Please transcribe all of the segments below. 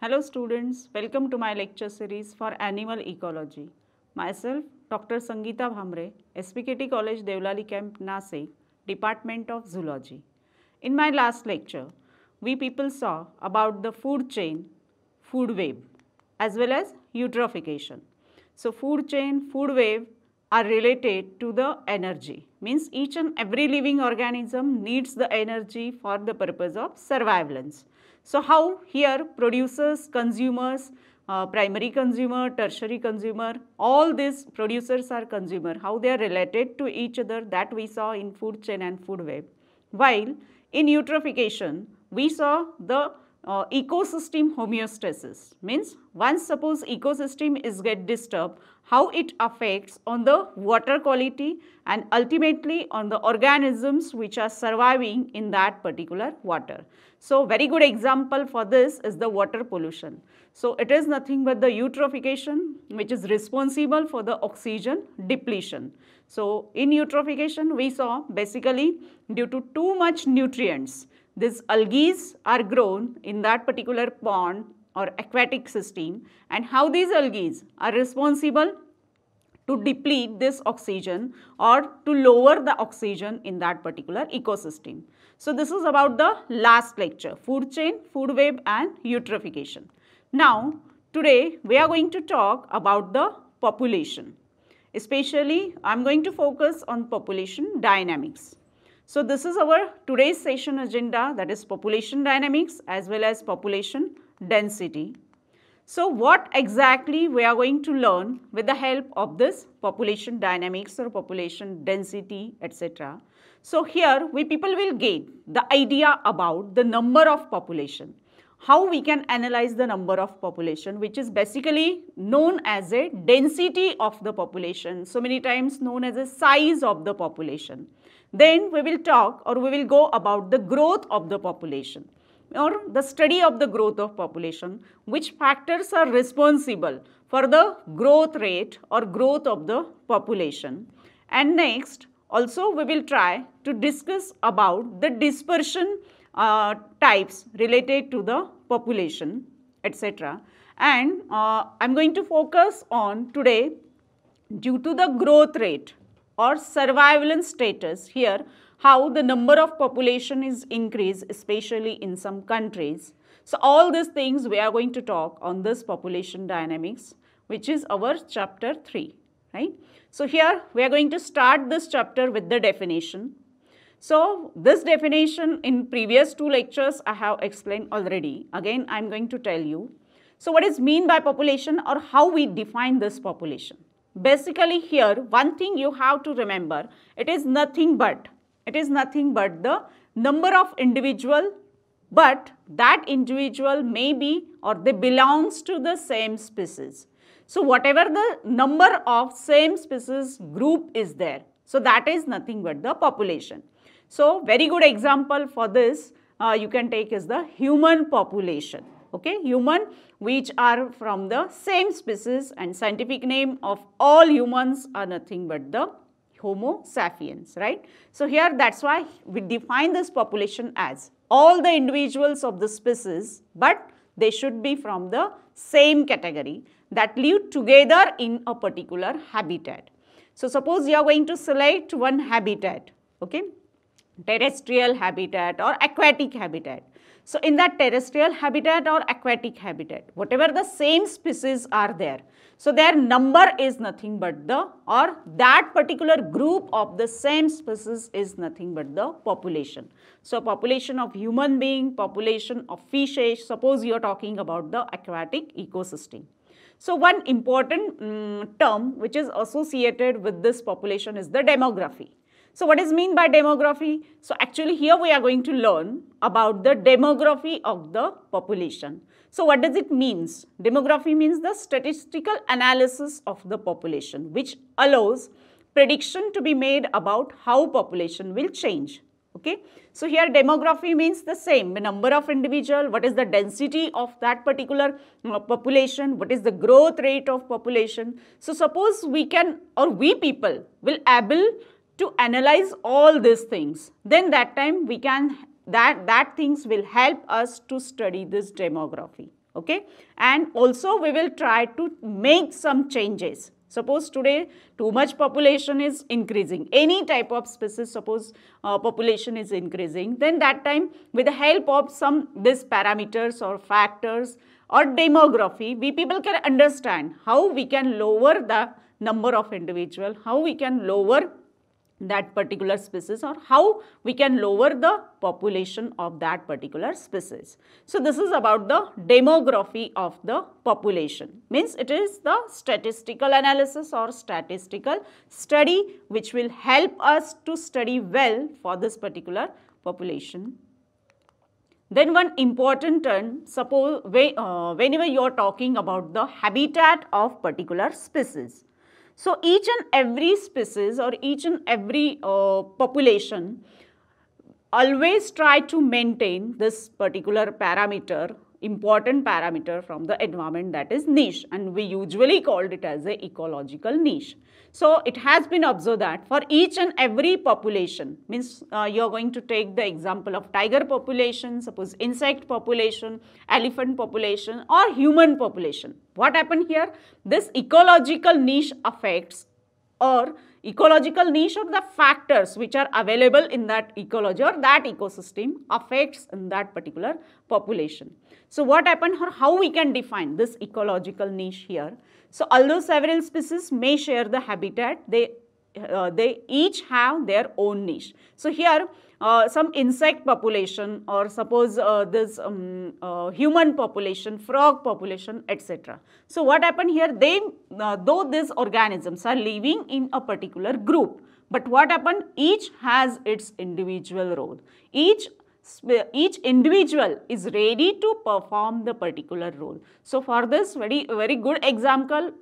Hello students, welcome to my lecture series for Animal Ecology. Myself, Dr. Sangita Bhamare, S.V.K.T. College, Devlali Camp, Nasik, Department of Zoology. In my last lecture, we people saw about the food chain, food web, as well as eutrophication. So, food chain, food web are related to the energy. Means each and every living organism needs the energy for the purpose of surveillance. So, how here producers, consumers, primary consumer, tertiary consumer, all these producers are consumer, how they are related to each other, that we saw in food chain and food web. While in eutrophication, we saw the ecosystem homeostasis, means once suppose ecosystem is get disturbed, how it affects on the water quality and ultimately on the organisms which are surviving in that particular water. So, very good example for this is the water pollution. So, it is nothing but the eutrophication which is responsible for the oxygen depletion. So, in eutrophication we saw basically due to too much nutrients, these algae are grown in that particular pond or aquatic system, and how these algae are responsible to deplete this oxygen or to lower the oxygen in that particular ecosystem. So, this is about the last lecture, food chain, food web and eutrophication. Now, today we are going to talk about the population. Especially, I am going to focus on population dynamics. So, this is our today's session agenda, that is population dynamics as well as population density. So, what exactly we are going to learn with the help of this population dynamics or population density, etc. So, here we people will get the idea about the number of population, how we can analyze the number of population, which is basically known as a density of the population, so many times known as a size of the population. Then we will talk or we will go about the growth of the population or the study of the growth of population, which factors are responsible for the growth rate or growth of the population. And next also we will try to discuss about the dispersion types related to the population, etc. And I am going to focus on today due to the growth rate or surveillance status, here how the number of population is increased, especially in some countries. So, all these things we are going to talk on this population dynamics, which is our chapter 3, right. So, here we are going to start this chapter with the definition. So, this definition in previous 2 lectures I have explained already. Again, I am going to tell you. So, what is mean by population or how we define this population? Basically, here one thing you have to remember, it is nothing but the number of individual, but that individual may be or they belongs to the same species. So, whatever the number of same species group is there, so that is nothing but the population. So, very good example for this you can take is the human population. Okay, human which are from the same species, and scientific name of all humans are nothing but the Homo sapiens, right. So, here that is why we define this population as all the individuals of the species, but they should be from the same category that live together in a particular habitat. So, suppose you are going to select one habitat, okay, terrestrial habitat or aquatic habitat. So, in that terrestrial habitat or aquatic habitat, whatever the same species are there, so their number is nothing but the, or that particular group of the same species is nothing but the population. So, population of human being, population of fishes, suppose you are talking about the aquatic ecosystem. So, one important term which is associated with this population is the demography. So, what is mean by demography? So, actually here we are going to learn about the demography of the population. So, what does it means? Demography means the statistical analysis of the population, which allows prediction to be made about how population will change. Okay. So, here demography means the same, the number of individual, what is the density of that particular population, what is the growth rate of population. So, suppose we can or we people will able to analyze all these things, then that time we can that things will help us to study this demography. Okay, and also we will try to make some changes. Suppose today too much population is increasing, any type of species, suppose population is increasing, then that time with the help of some these parameters or factors or demography, we people can understand how we can lower the number of individual, how we can lower that particular species, or how we can lower the population of that particular species. So this is about the demography of the population, means it is the statistical analysis or statistical study which will help us to study well for this particular population. Then one important term, suppose whenever you are talking about the habitat of particular species. So each and every species or each and every population always try to maintain this particular parameter, important parameter from the environment, that is niche, and we usually called it as a ecological niche. So it has been observed that for each and every population, means you are going to take the example of tiger population, suppose insect population, elephant population or human population. What happened here? This ecological niche affects, or ecological niche of the factors which are available in that ecology or that ecosystem affects in that particular population. So what happened, or how we can define this ecological niche here? So although several species may share the habitat, they each have their own niche. So here some insect population, or suppose this human population, frog population, etc. So what happened here, they though these organisms are living in a particular group, but what happened, each has its individual role. Each individual is ready to perform the particular role. So for this very good example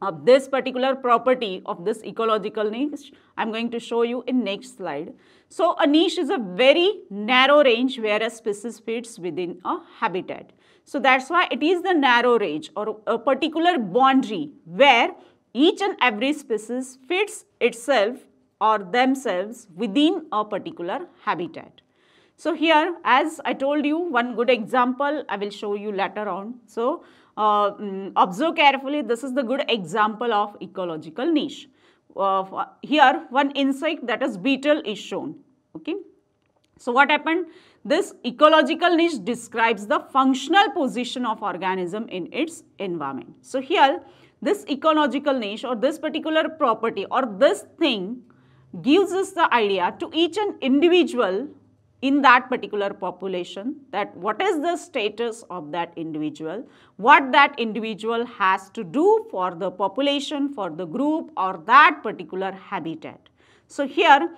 of this particular property of this ecological niche, I am going to show you in next slide. So a niche is a very narrow range where a species fits within a habitat. So that's why it is the narrow range or a particular boundary where each and every species fits itself or themselves within a particular habitat. So here, as I told you, one good example I will show you later on. So observe carefully, this is the good example of ecological niche. Here one insect, that is beetle, is shown. Okay. So what happened? This ecological niche describes the functional position of organism in its environment. So here this ecological niche or this particular property or this thing gives us the idea to each and individual in that particular population, that what is the status of that individual, what that individual has to do for the population, for the group or that particular habitat. So here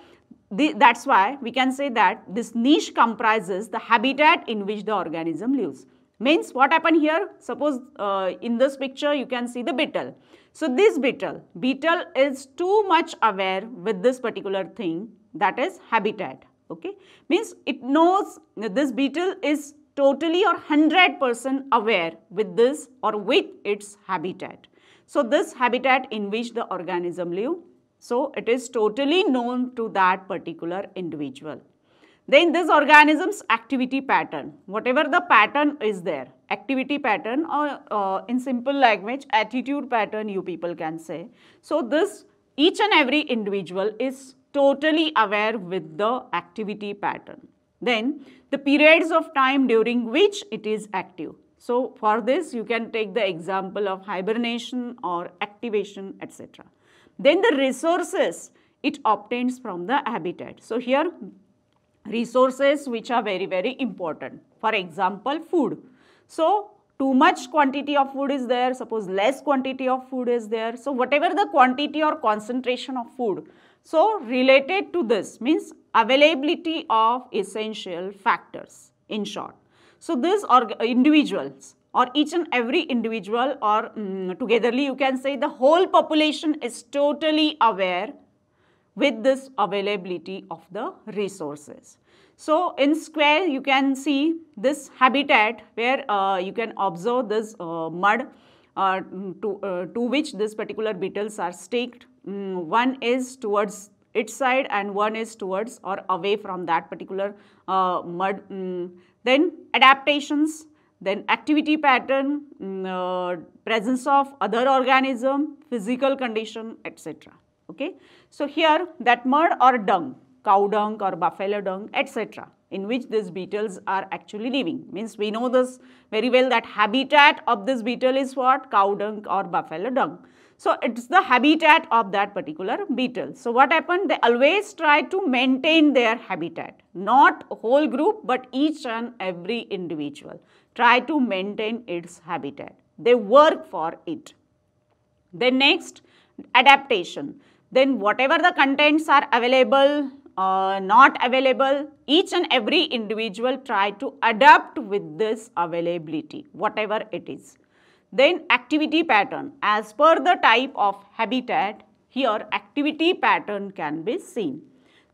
that's why we can say that this niche comprises the habitat in which the organism lives. Means what happened here, suppose in this picture you can see the beetle. So this beetle is too much aware with this particular thing, that is habitat. Okay, means it knows this beetle is totally or 100% aware with this or with its habitat. So this habitat in which the organism live, so it is totally known to that particular individual. Then this organism's activity pattern, whatever the pattern is there, activity pattern or in simple language attitude pattern you people can say. So this each and every individual is totally aware with the activity pattern. Then the periods of time during which it is active. So for this you can take the example of hibernation or activation, etc. Then the resources it obtains from the habitat. So here resources which are very important. For example, food. So too much quantity of food is there, suppose less quantity of food is there. So whatever the quantity or concentration of food, so related to this means availability of essential factors in short. So these are individuals or each and every individual or togetherly you can say the whole population is totally aware with this availability of the resources. So in square you can see this habitat where you can observe this mud to which this particular beetles are staked. One is towards its side and one is towards or away from that particular mud. Then adaptations, then activity pattern, presence of other organism, physical condition, etc. Okay. So here that mud or dung, cow dung or buffalo dung, etc., in which these beetles are actually living. Means we know this very well that habitat of this beetle is what? Cow dung or buffalo dung. So it's the habitat of that particular beetle. So what happened? They always try to maintain their habitat, not whole group but each and every individual try to maintain its habitat. They work for it. Then next, adaptation. Then whatever the contents are available, not available, each and every individual try to adapt with this availability, whatever it is. Then activity pattern. As per the type of habitat, here activity pattern can be seen.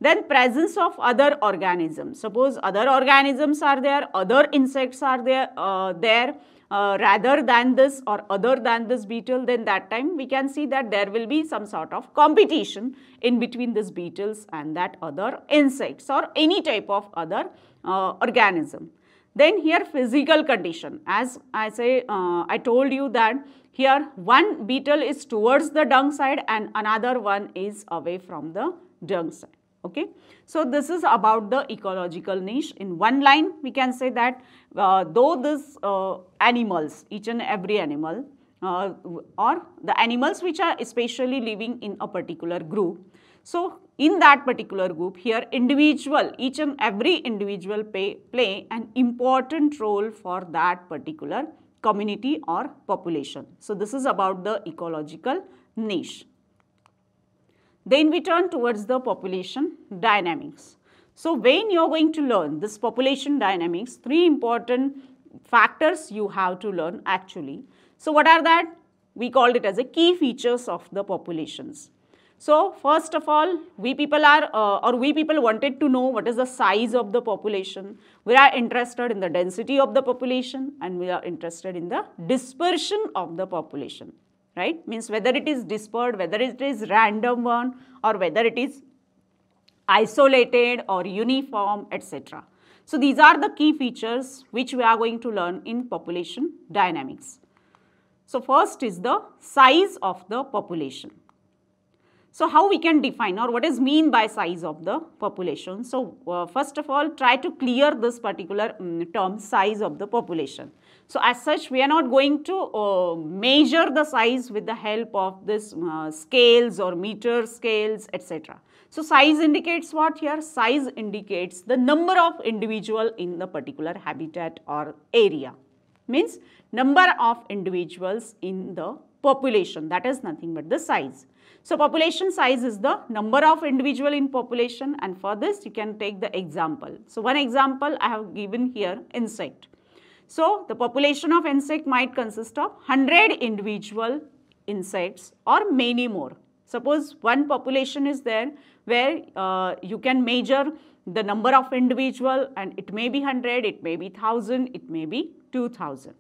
Then presence of other organisms. Suppose other organisms are there, other insects are there, rather than this or other than this beetle, then that time we can see that there will be some sort of competition in between these beetles and that other insects or any type of other organism. Then here physical condition. As I told you that here one beetle is towards the dung side and another one is away from the dung side. Okay. So this is about the ecological niche. In one line we can say that though these animals, each and every animal or the animals which are especially living in a particular group, so in that particular group here individual, each and every individual play an important role for that particular community or population. So this is about the ecological niche. Then we turn towards the population dynamics. So when you are going to learn this population dynamics, three important factors you have to learn actually. So what are that? We called it as a key features of the populations. So first of all, we people wanted to know what is the size of the population. We are interested in the density of the population and we are interested in the dispersion of the population. Right? Means whether it is dispersed, whether it is random one or whether it is isolated or uniform, etc. So these are the key features which we are going to learn in population dynamics. So first is the size of the population. So how we can define or what is mean by size of the population? So first of all, try to clear this particular term size of the population. So as such, we are not going to measure the size with the help of this scales or meter scales, etc. So size indicates what here? Size indicates the number of individual in the particular habitat or area. Means number of individuals in the population, that is nothing but the size. So population size is the number of individual in population, and for this you can take the example. So one example I have given here, insect. So the population of insect might consist of 100 individual insects or many more. Suppose one population is there where you can measure the number of individual and it may be 100, it may be 1000, it may be 2000.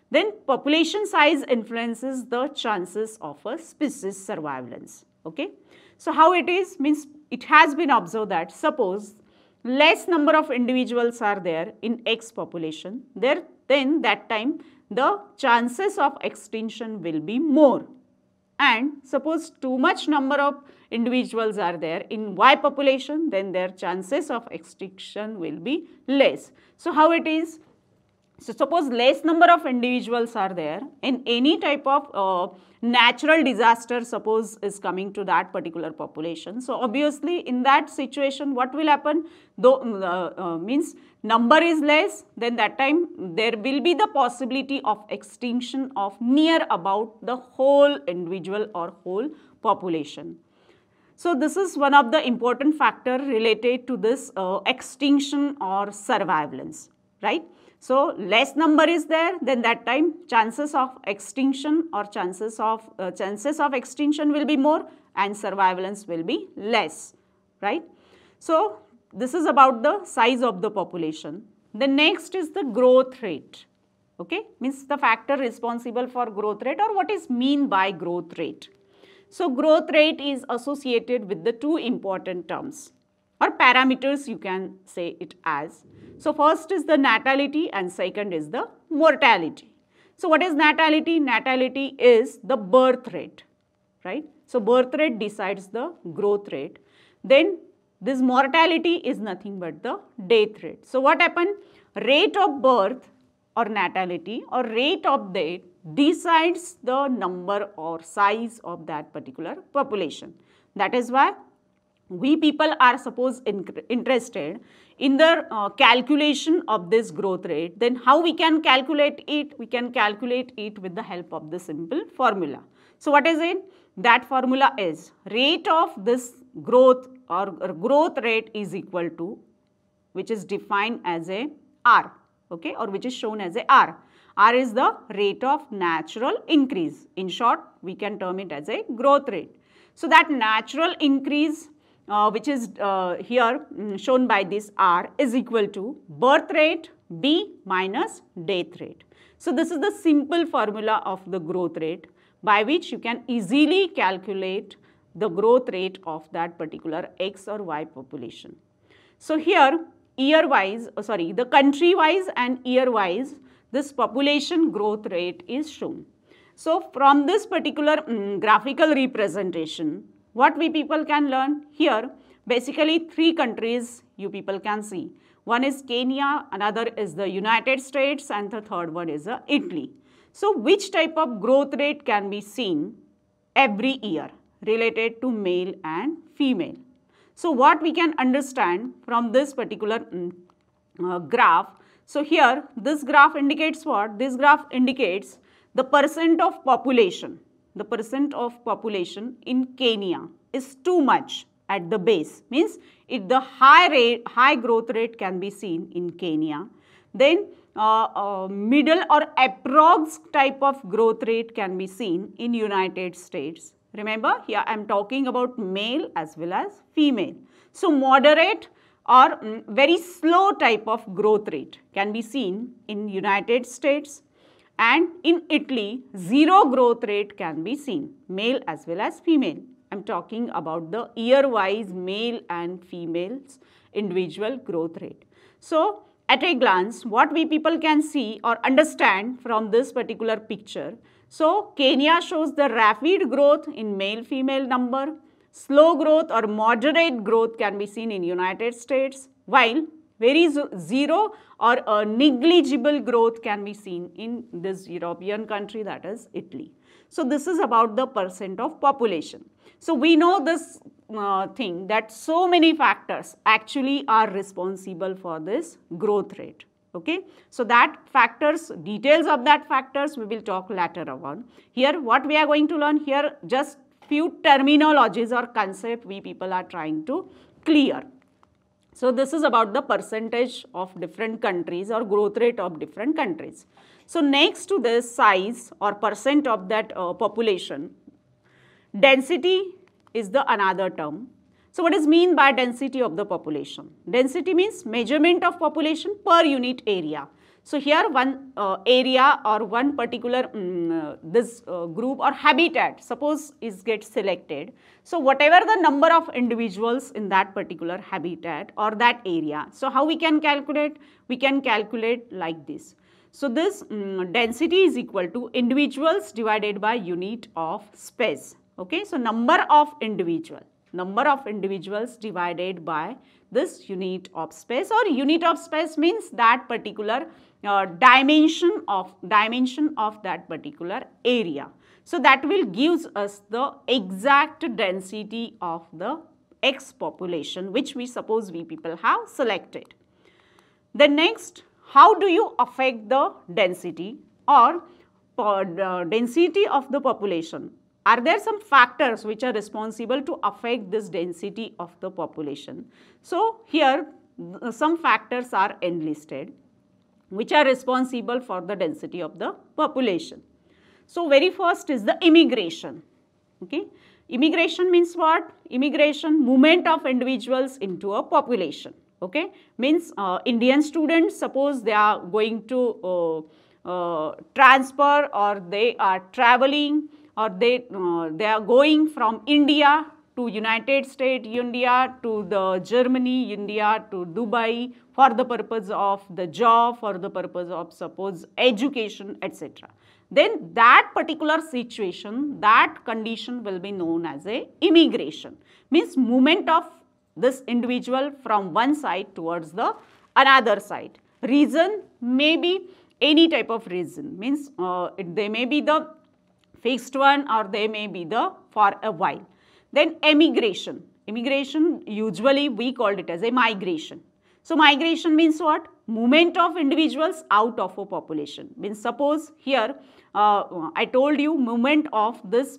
Then population size influences the chances of a species survivalence. Okay. So how it is? Means it has been observed that suppose less number of individuals are there in X population, then that time the chances of extinction will be more. And suppose too much number of individuals are there in Y population, then their chances of extinction will be less. So how it is? So suppose less number of individuals are there in any type of natural disaster, suppose is coming to that particular population. So obviously in that situation what will happen? Though means number is less, then that time there will be the possibility of extinction of near about the whole individual or whole population. So this is one of the important factor related to this extinction or survivalence, right? So less number is there, then that time chances of extinction or chances of extinction will be more and survivalence will be less, right? So this is about the size of the population. The next is the growth rate. Okay, means the factor responsible for growth rate or what is mean by growth rate. So growth rate is associated with the two important terms. or parameters you can say it as. So first is the natality and second is the mortality. So what is natality? Natality is the birth rate, right? So birth rate decides the growth rate. Then this mortality is nothing but the death rate. So what happened? Rate of birth or natality or rate of death decides the number or size of that particular population. That is why we people are suppose interested in the calculation of this growth rate. Then how we can calculate it? We can calculate it with the help of the simple formula. So what is it? That formula is rate of this growth or growth rate is equal to, which is defined as a R, okay, or which is shown as a R. R is the rate of natural increase. In short, we can term it as a growth rate. So that natural increase which is here shown by this R is equal to birth rate B minus death rate. So this is the simple formula of the growth rate by which you can easily calculate the growth rate of that particular X or Y population. So here year wise, the country wise and year wise, this population growth rate is shown. So from this particular graphical representation, what we people can learn here, basically three countries you people can see. One is Kenya, another is the United States and the third one is Italy. So which type of growth rate can be seen every year related to male and female? So what we can understand from this particular graph. So here this graph indicates what? This graph indicates the percent of population. The percent of population in Kenya is too much at the base, means the high growth rate can be seen in Kenya. Then middle or approx type of growth rate can be seen in United States. Remember, here I am talking about male as well as female. So moderate or very slow type of growth rate can be seen in United States. And in Italy, zero growth rate can be seen, male as well as female. I am talking about the year-wise male and females individual growth rate. So, at a glance, what we people can see or understand from this particular picture. So, Kenya shows the rapid growth in male-female number, slow growth or moderate growth can be seen in United States, while very zero or a negligible growth can be seen in this European country, that is Italy. So this is about the percent of population. So we know this thing that so many factors actually are responsible for this growth rate. Okay. So that factors, details of that factors we will talk later on. Here what we are going to learn here, just few terminologies or concept we people are trying to clear. So this is about the percentage of different countries or growth rate of different countries. So next to this size or percent of that population, density is the another term. So what is mean by density of the population? Density means measurement of population per unit area. So here one area or one particular group or habitat suppose is get selected. So whatever the number of individuals in that particular habitat or that area. So how we can calculate? We can calculate like this. So this density is equal to individuals divided by unit of space. Okay. So number of individuals divided by this unit of space, or unit of space means that particular dimension of that particular area. So that will gives us the exact density of the X population which we suppose we people have selected. Then next, how do you affect the density or density of the population? Are there some factors which are responsible to affect this density of the population? So here some factors are enlisted which are responsible for the density of the population. So very first is the immigration. Okay. Immigration means what? Immigration, movement of individuals into a population. Okay. Means Indian students, suppose they are going to transfer or they are traveling or they are going from India to United States, India, to the Germany, India, to Dubai for the purpose of the job, for the purpose of suppose education, etc. Then that particular situation, that condition will be known as a immigration. Means movement of this individual from one side towards the another side. Reason may be any type of reason. Means they may be the fixed one or they may be the for a while. Then emigration. Immigration, usually we called it as a migration. So migration means what? Movement of individuals out of a population. Means suppose here I told you movement of this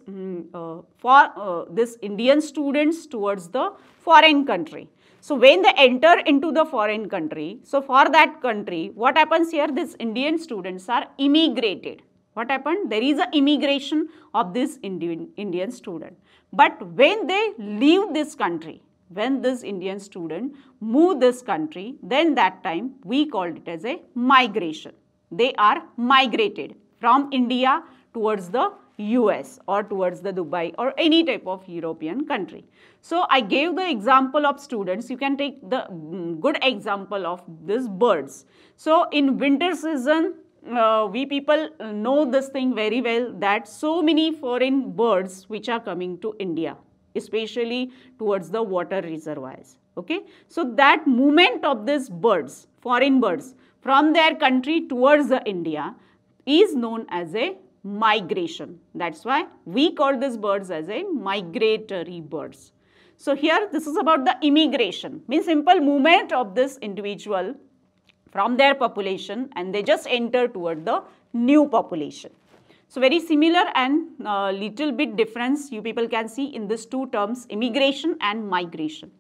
for this Indian students towards the foreign country. So when they enter into the foreign country, so for that country, what happens here? These Indian students are immigrated. What happened? There is an immigration of this Indian student. But when they leave this country, when this Indian student move this country, then that time we called it as a migration. They are migrated from India towards the US or towards the Dubai or any type of European country. So I gave the example of students. You can take the good example of these birds. So in winter season, we people know this thing very well, that so many foreign birds which are coming to India, especially towards the water reservoirs. Okay, so that movement of these birds, foreign birds from their country towards the India is known as a migration. That's why we call these birds as a migratory birds. So here this is about the immigration, means simple movement of this individual from their population and they just enter toward the new population. So very similar and little bit difference you people can see in these two terms, immigration and migration.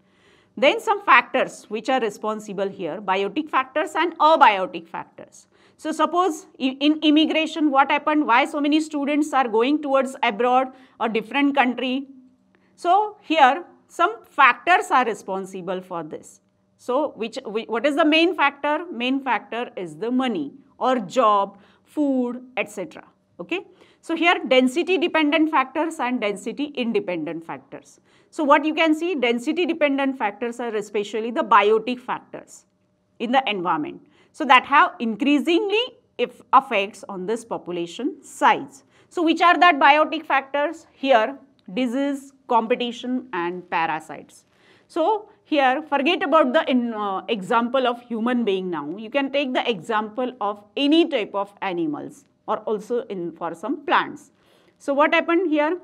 Then some factors which are responsible here, biotic factors and abiotic factors. So suppose in immigration what happened, why so many students are going towards abroad or different country. So here some factors are responsible for this. So what is the main factor? Main factor is the money or job, food, etc. Okay. So here density dependent factors and density independent factors. So what you can see, density dependent factors are especially the biotic factors in the environment. So that have increasingly effects on this population size. So which are that biotic factors? Here disease, competition and parasites. So here forget about the example of human being now. You can take the example of any type of animals or also for some plants. So what happened here?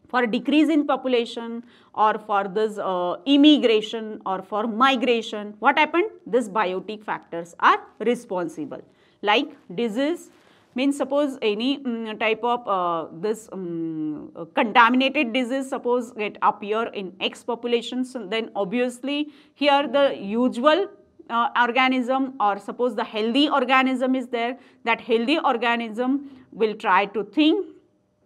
For decrease in population or for this immigration or for migration, what happened? These biotic factors are responsible. Like disease, means suppose any type of this contaminated disease suppose it appear in X population, so then obviously here the usual organism or suppose the healthy organism is there, that healthy organism will try to think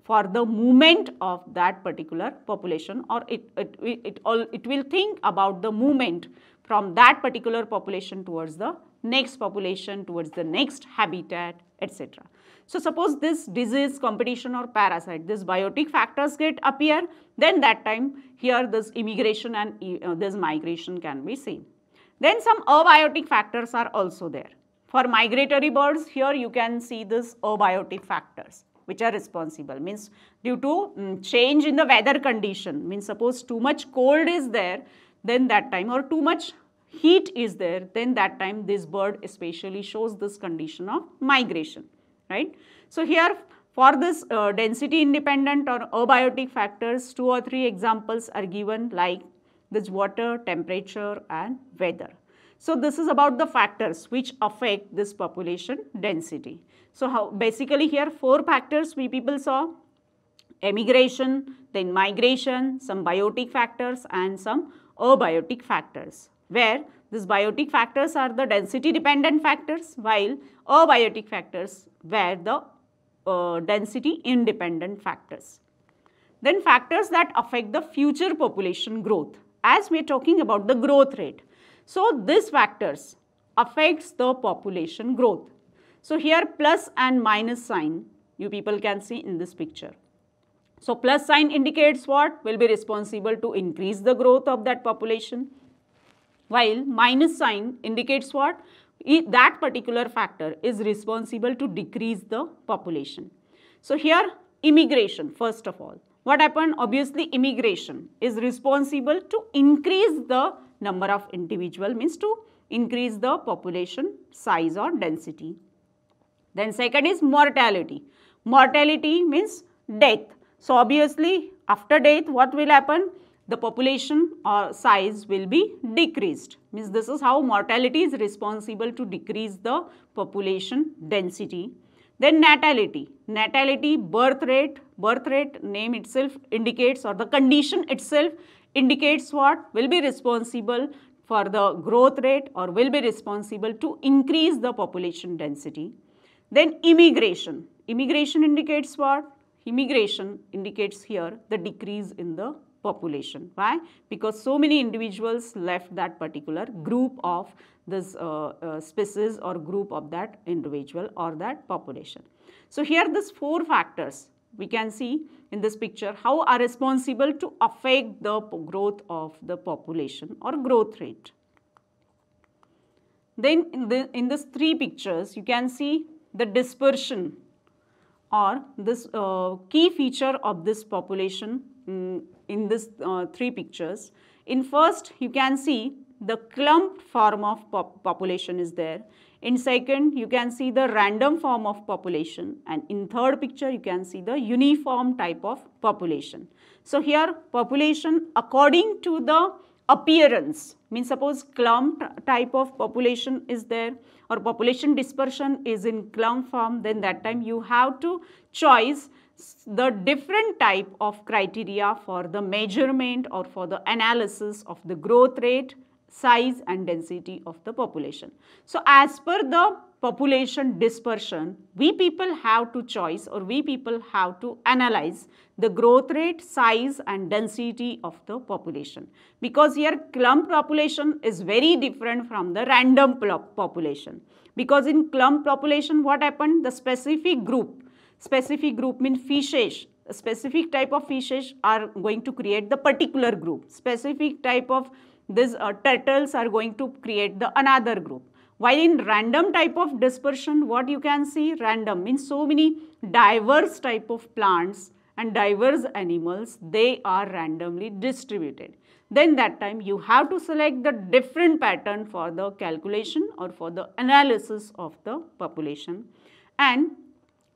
for the movement of that particular population, or it will think about the movement from that particular population towards the next population, towards the next habitat, etc. So suppose this disease, competition or parasite, these biotic factors get appear, then that time here this immigration and this migration can be seen. Then some abiotic factors are also there. For migratory birds, here you can see this abiotic factors which are responsible, means due to change in the weather condition, means suppose too much cold is there, then that time, or too much heat is there, then that time this bird especially shows this condition of migration, right. So here for this density independent or abiotic factors, 2 or 3 examples are given, like this water, temperature and weather. So this is about the factors which affect this population density. So how basically here 4 factors we people saw: emigration, then migration, some biotic factors and some abiotic factors, where these biotic factors are the density dependent factors, while abiotic factors were the density independent factors. Then factors that affect the future population growth, as we are talking about the growth rate. So these factors affects the population growth. So here plus and minus sign you people can see in this picture. So plus sign indicates what? Will be responsible to increase the growth of that population, while minus sign indicates what? That particular factor is responsible to decrease the population. So here immigration, first of all. What happened? Obviously immigration is responsible to increase the number of individual, means to increase the population size or density. Then second is mortality. Mortality means death. So obviously after death what will happen? The population or size will be decreased. Means this is how mortality is responsible to decrease the population density. Then natality. Natality, birth rate name itself indicates, or the condition itself indicates what? Will be responsible for the growth rate or will be responsible to increase the population density. Then immigration. Immigration indicates what? Immigration indicates here the decrease in the population. Why? Because so many individuals left that particular group of this species or group of that individual or that population. So here these four factors we can see in this picture how are responsible to affect the growth of the population or growth rate. Then in these three pictures you can see the dispersion or this key feature of this population in this three pictures. In first you can see the clump form of population is there. In second you can see the random form of population, and in third picture you can see the uniform type of population. So here population according to the appearance, means suppose clump type of population is there or population dispersion is in clump form, then that time you have to choose the different type of criteria for the measurement or for the analysis of the growth rate, size and density of the population. So as per the population dispersion, we people have to choose or we people have to analyze the growth rate, size and density of the population, because here clump population is very different from the random population. Because in clump population what happened? The specific group means fishes, a specific type of fishes are going to create the particular group, specific type of this turtles are going to create the another group. While in random type of dispersion, what you can see? Random means so many diverse type of plants and diverse animals, they are randomly distributed. Then that time you have to select the different pattern for the calculation or for the analysis of the population. And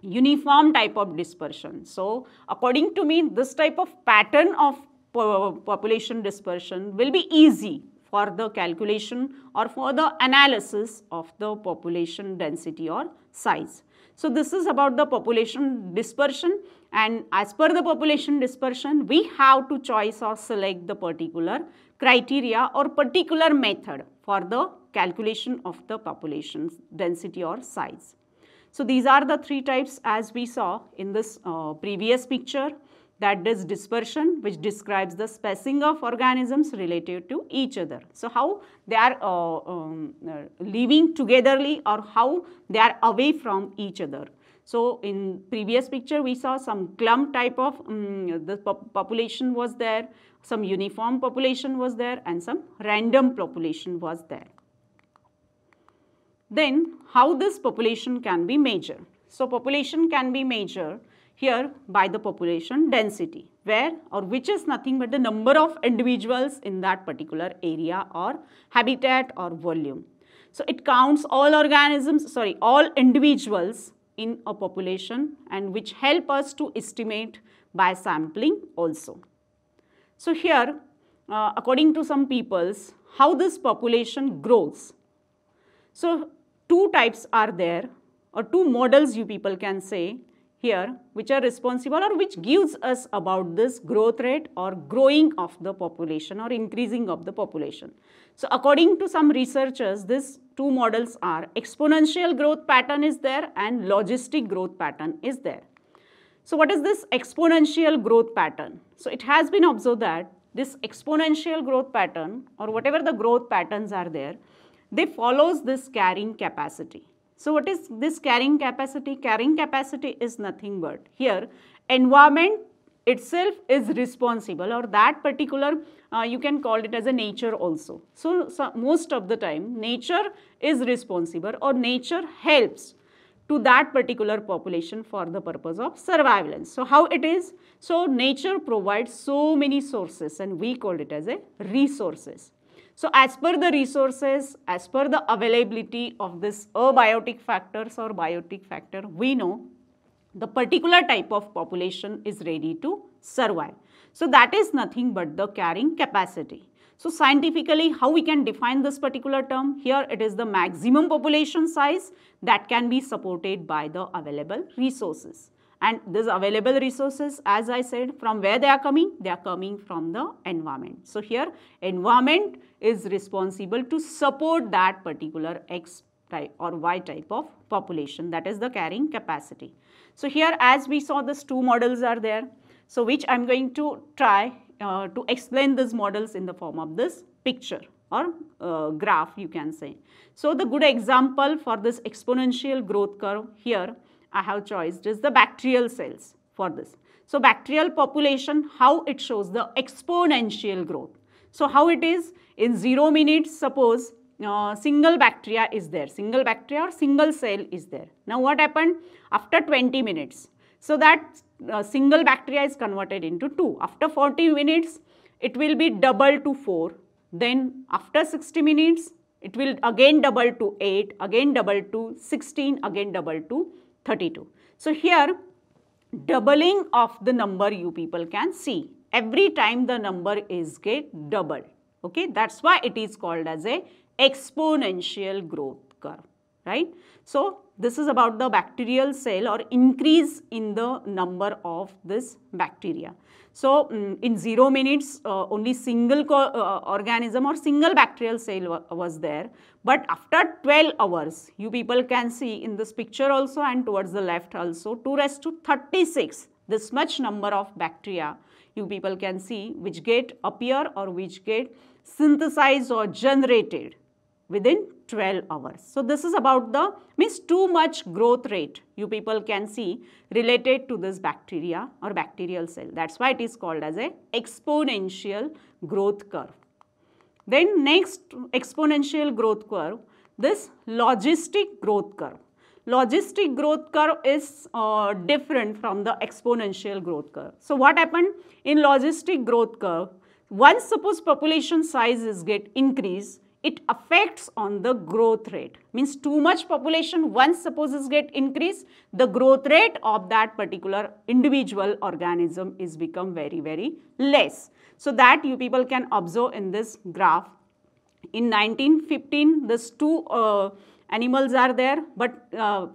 uniform type of dispersion. So according to me, this type of pattern of population dispersion will be easy for the calculation or for the analysis of the population density or size. So this is about the population dispersion, and as per the population dispersion we have to choose or select the particular criteria or particular method for the calculation of the population density or size. So these are the three types as we saw in this previous picture, that is dispersion, which describes the spacing of organisms related to each other. So how they are living togetherly or how they are away from each other. So in previous picture we saw some clump type of the population was there, some uniform population was there and some random population was there. Then how this population can be measured? So population can be measured here by the population density, where or which is nothing but the number of individuals in that particular area or habitat or volume. So it counts all all individuals in a population, and which help us to estimate by sampling also. So here according to some peoples, how this population grows. So two types are there, or two models you people can say here, which are responsible or which gives us about this growth rate or growing of the population or increasing of the population. So according to some researchers, these two models are exponential growth pattern is there and logistic growth pattern is there. So what is this exponential growth pattern? So it has been observed that this exponential growth pattern or whatever the growth patterns are there, they follows this carrying capacity. So what is this carrying capacity? Carrying capacity is nothing but here environment itself is responsible, or that particular you can call it as a nature also. So most of the time nature is responsible, or nature helps to that particular population for the purpose of surveillance. So how it is? So nature provides so many sources, and we call it as a resources. So as per the resources, as per the availability of this abiotic factors or biotic factor, we know the particular type of population is ready to survive. So that is nothing but the carrying capacity. So scientifically, how we can define this particular term? Here it is the maximum population size that can be supported by the available resources. And these available resources, as I said, from where they are coming? They are coming from the environment. So here environment is responsible to support that particular X type or Y type of population, that is the carrying capacity. So here, as we saw, these two models are there. So which I am going to try to explain these models in the form of this picture or graph, you can say. So the good example for this exponential growth curve here I have chosen is the bacterial cells for this. So bacterial population, how it shows the exponential growth. So how it is? In 0 minutes, suppose single bacteria is there, single bacteria or single cell is there. Now what happened? After 20 minutes, so that single bacteria is converted into 2. After 40 minutes, it will be double to 4. Then after 60 minutes, it will again double to 8, again double to 16, again double to 32. So here doubling of the number you people can see. Every time the number is get doubled. Okay, that's why it is called as a exponential growth curve, right? So this is about the bacterial cell or increase in the number of this bacteria. So in 0 minutes only single organism or single bacterial cell was there, but after 12 hours you people can see in this picture also and towards the left also 2 raised to 36 this much number of bacteria you people can see which get appear or which get synthesized or generated within 12 hours. So this is about the means too much growth rate you people can see related to this bacteria or bacterial cell. That's why it is called as a exponential growth curve. Then next exponential growth curve, this logistic growth curve. Logistic growth curve is different from the exponential growth curve. So what happened in logistic growth curve? Once suppose population size is get increased, it affects on the growth rate. Means too much population once suppose is get increased, the growth rate of that particular individual organism is become very, very less. So that you people can observe in this graph. In 1915, these two animals are there, but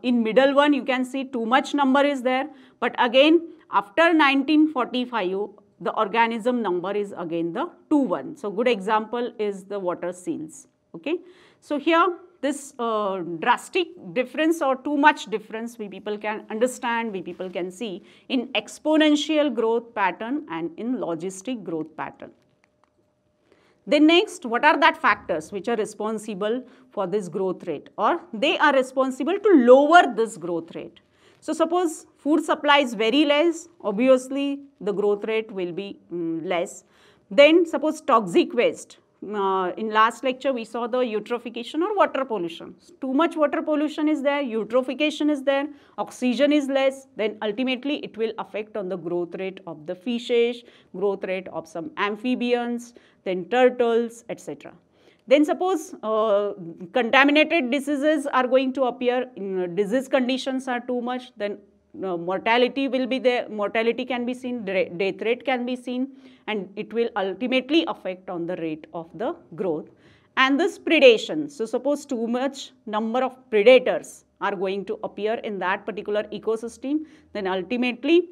in middle one you can see too much number is there. But again after 1945, the organism number is again the 2-1. So good example is the water seals. Okay. So here this drastic difference or too much difference we people can understand, we people can see in exponential growth pattern and in logistic growth pattern. Then next, what are that factors which are responsible for this growth rate, or they are responsible to lower this growth rate. So suppose food supply is very less, obviously the growth rate will be less. Then suppose toxic waste. In last lecture we saw the eutrophication or water pollution. Too much water pollution is there, eutrophication is there, oxygen is less, then ultimately it will affect on the growth rate of the fishes, growth rate of some amphibians, then turtles, etc. Then suppose contaminated diseases are going to appear, disease conditions are too much, then mortality will be there, mortality can be seen, death rate can be seen, and it will ultimately affect on the rate of the growth. And this predation, so suppose too much number of predators are going to appear in that particular ecosystem, then ultimately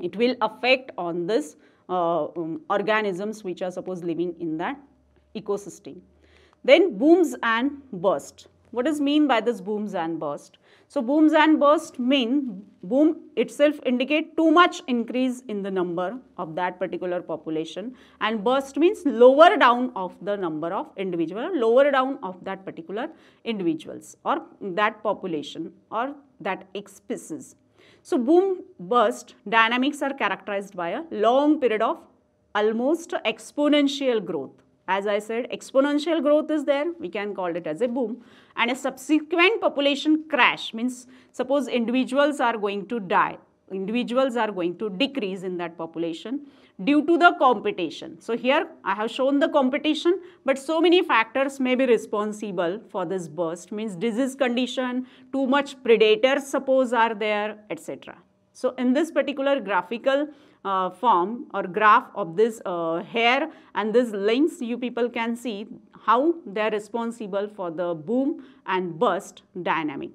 it will affect on this organisms which are suppose living in that ecosystem. Then booms and burst. What does mean by this booms and burst? So booms and burst mean boom itself indicate too much increase in the number of that particular population, and burst means lower down of the number of individual, lower down of that particular individuals or that population or that species. So boom bust dynamics are characterized by a long period of almost exponential growth. As I said, exponential growth is there, we can call it as a boom, and a subsequent population crash means suppose individuals are going to die, individuals are going to decrease in that population due to the competition. So here I have shown the competition, but so many factors may be responsible for this burst, means disease condition, too much predators suppose are there, etc. So in this particular graphical form or graph of this hair and this links, you people can see how they are responsible for the boom and burst dynamic.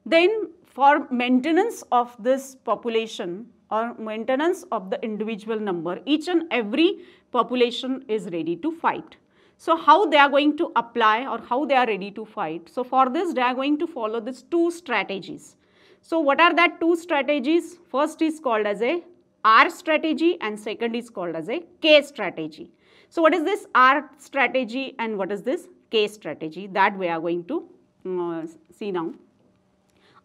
Then for maintenance of this population or maintenance of the individual number, each and every population is ready to fight. So how they are going to apply or how they are ready to fight? So for this they are going to follow these two strategies. So what are that two strategies? First is called as a R strategy and second is called as a K strategy. So what is this R strategy and what is this K strategy? That we are going to see now.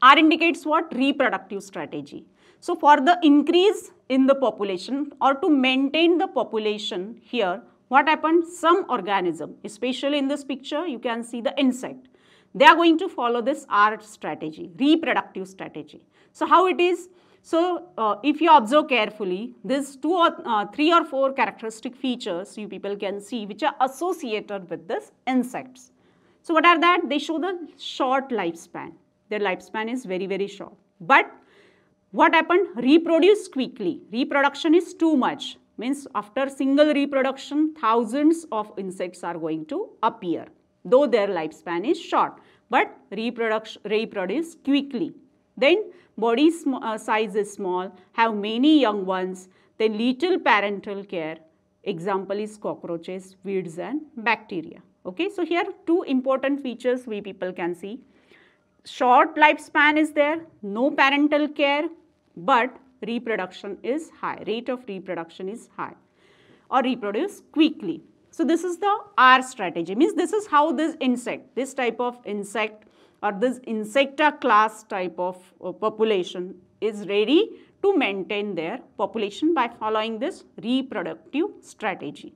R indicates what? Reproductive strategy. So for the increase in the population or to maintain the population here, what happened? Some organism, especially in this picture, you can see the insect. They are going to follow this R strategy, reproductive strategy. So how it is? So if you observe carefully, these three or four characteristic features you people can see which are associated with this insects. So what are that? They show the short lifespan. Their lifespan is very, very short. But what happened? Reproduce quickly. Reproduction is too much. Means after single reproduction, thousands of insects are going to appear. Though their lifespan is short, but reproduce quickly. Then body size is small, have many young ones, then little parental care. Example is cockroaches, weeds and bacteria. Okay, so here two important features we people can see. Short lifespan is there, no parental care, but reproduction is high, rate of reproduction is high or reproduce quickly. So this is the R strategy, means this is how this insect, this type of insect or this insecta class type of population is ready to maintain their population by following this reproductive strategy.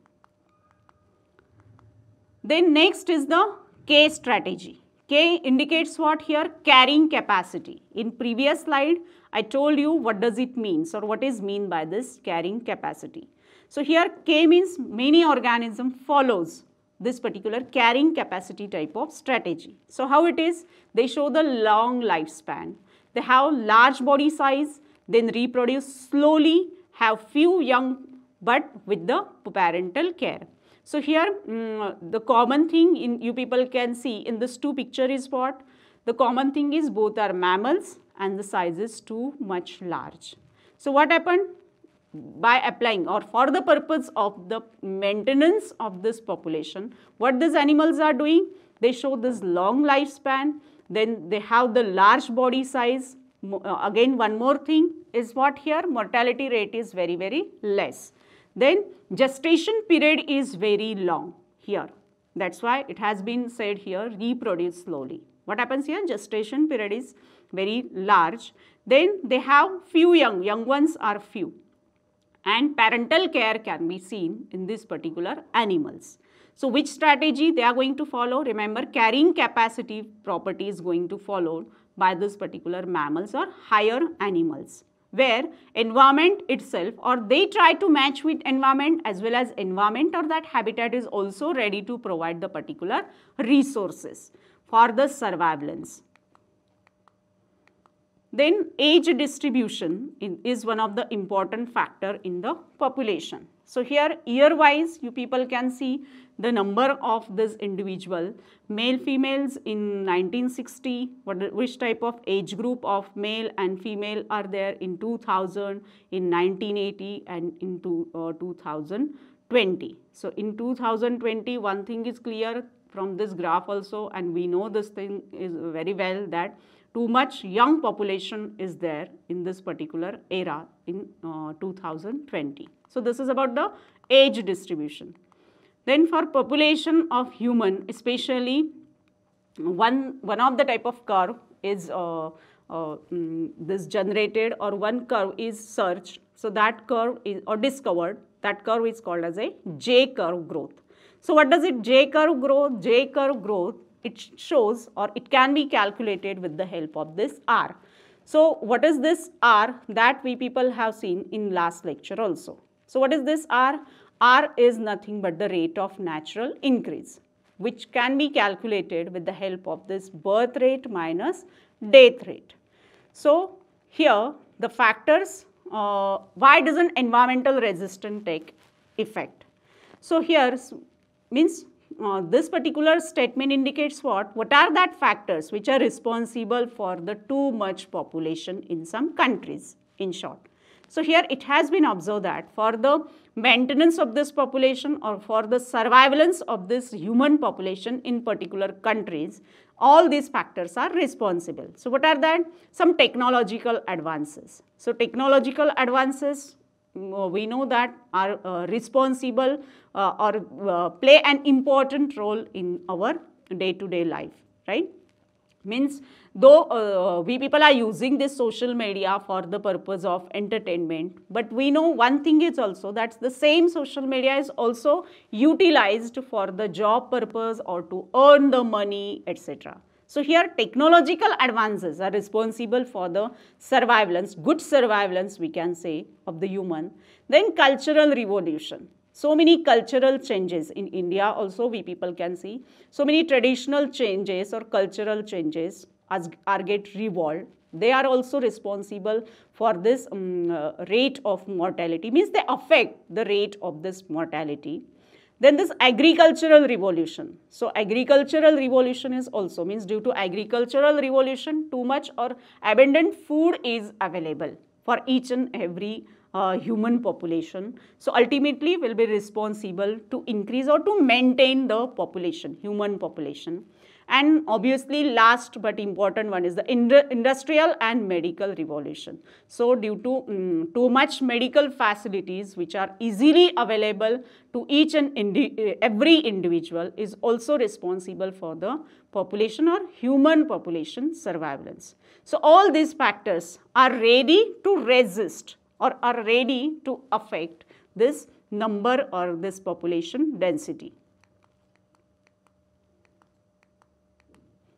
Then next is the K strategy. K indicates what here? Carrying capacity. In previous slide, I told you what does it mean or what is mean by this carrying capacity. So here K means many organism follows this particular carrying capacity type of strategy. So how it is? They show the long lifespan. They have large body size, then reproduce slowly, have few young but with the parental care. So here the common thing you people can see in this two picture is what? The common thing is both are mammals and the size is too much large. So what happened? By applying or for the purpose of the maintenance of this population, what these animals are doing? They show this long lifespan, then they have the large body size. Again one more thing is what here? Mortality rate is very, very less. Then gestation period is very long here. That's why it has been said here reproduce slowly. What happens here? Gestation period is very large. Then they have few young ones are few. And parental care can be seen in this particular animals. So which strategy they are going to follow? Remember, carrying capacity property is going to follow by this particular mammals or higher animals, where environment itself or they try to match with environment as well as environment or that habitat is also ready to provide the particular resources for the surveillance. Then age distribution is one of the important factor in the population. So here year wise you people can see the number of this individual, male females in 1960, which type of age group of male and female are there in 2000, in 1980 and in 2020. So in 2020 one thing is clear from this graph also, and we know this thing is very well that too much young population is there in this particular era in 2020. So this is about the age distribution. Then for population of human, especially one of the type of curve is this generated or one curve is searched, so that curve is or discovered, that curve is called as a J curve growth. So what does it J curve growth? J curve growth, it shows or it can be calculated with the help of this R. So what is this R? That we people have seen in last lecture also. So what is this R? R is nothing but the rate of natural increase, which can be calculated with the help of this birth rate minus death rate. So here the factors, why doesn't environmental resistance take effect? So here means this particular statement indicates what? What are that factors which are responsible for the too much population in some countries, in short. So here it has been observed that for the maintenance of this population or for the surveillance of this human population in particular countries, all these factors are responsible. So what are that? Some technological advances. So technological advances, we know that are responsible or play an important role in our day-to-day life, right? Means though we people are using this social media for the purpose of entertainment, but we know one thing is also that the same social media is also utilized for the job purpose or to earn the money, etc. So here technological advances are responsible for the surveillance, good surveillance we can say of the human. Then cultural revolution. So many cultural changes in India also we people can see. So many traditional changes or cultural changes are get revolved. They are also responsible for this rate of mortality, means they affect the rate of this mortality. Then this agricultural revolution. So agricultural revolution is also means due to agricultural revolution too much or abundant food is available for each and every human population. So ultimately will be responsible to increase or to maintain the population, human population. And obviously last but important one is the industrial and medical revolution. So due to too much medical facilities which are easily available to each and every individual is also responsible for the population or human population surveillance. So all these factors are ready to resist or are ready to affect this number or this population density.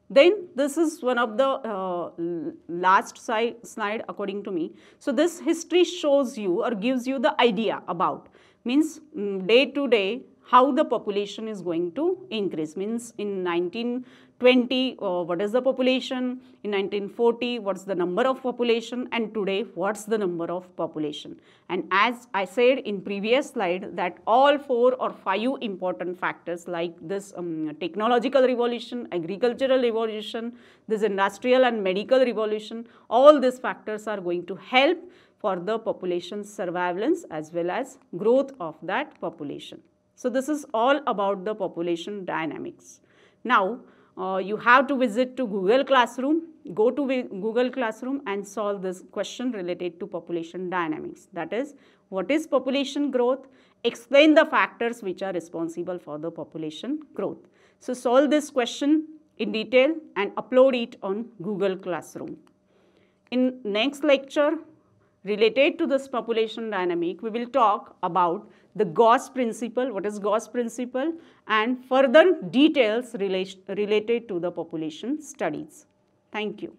Then this is one of the last slide according to me. So this history shows you or gives you the idea about means day to day how the population is going to increase. Means in 1920 what is the population, in 1940 what's the number of population, and today what's the number of population. And as I said in previous slide that all 4 or 5 important factors like this technological revolution, agricultural revolution, this industrial and medical revolution, all these factors are going to help for the population surveillance as well as growth of that population. So this is all about the population dynamics. Now you have to visit to Google Classroom, go to Google Classroom and solve this question related to population dynamics. That is, what is population growth? Explain the factors which are responsible for the population growth. So solve this question in detail and upload it on Google Classroom. In next lecture related to this population dynamic, we will talk about the Gauss principle, what is Gauss principle, and further details related to the population studies. Thank you.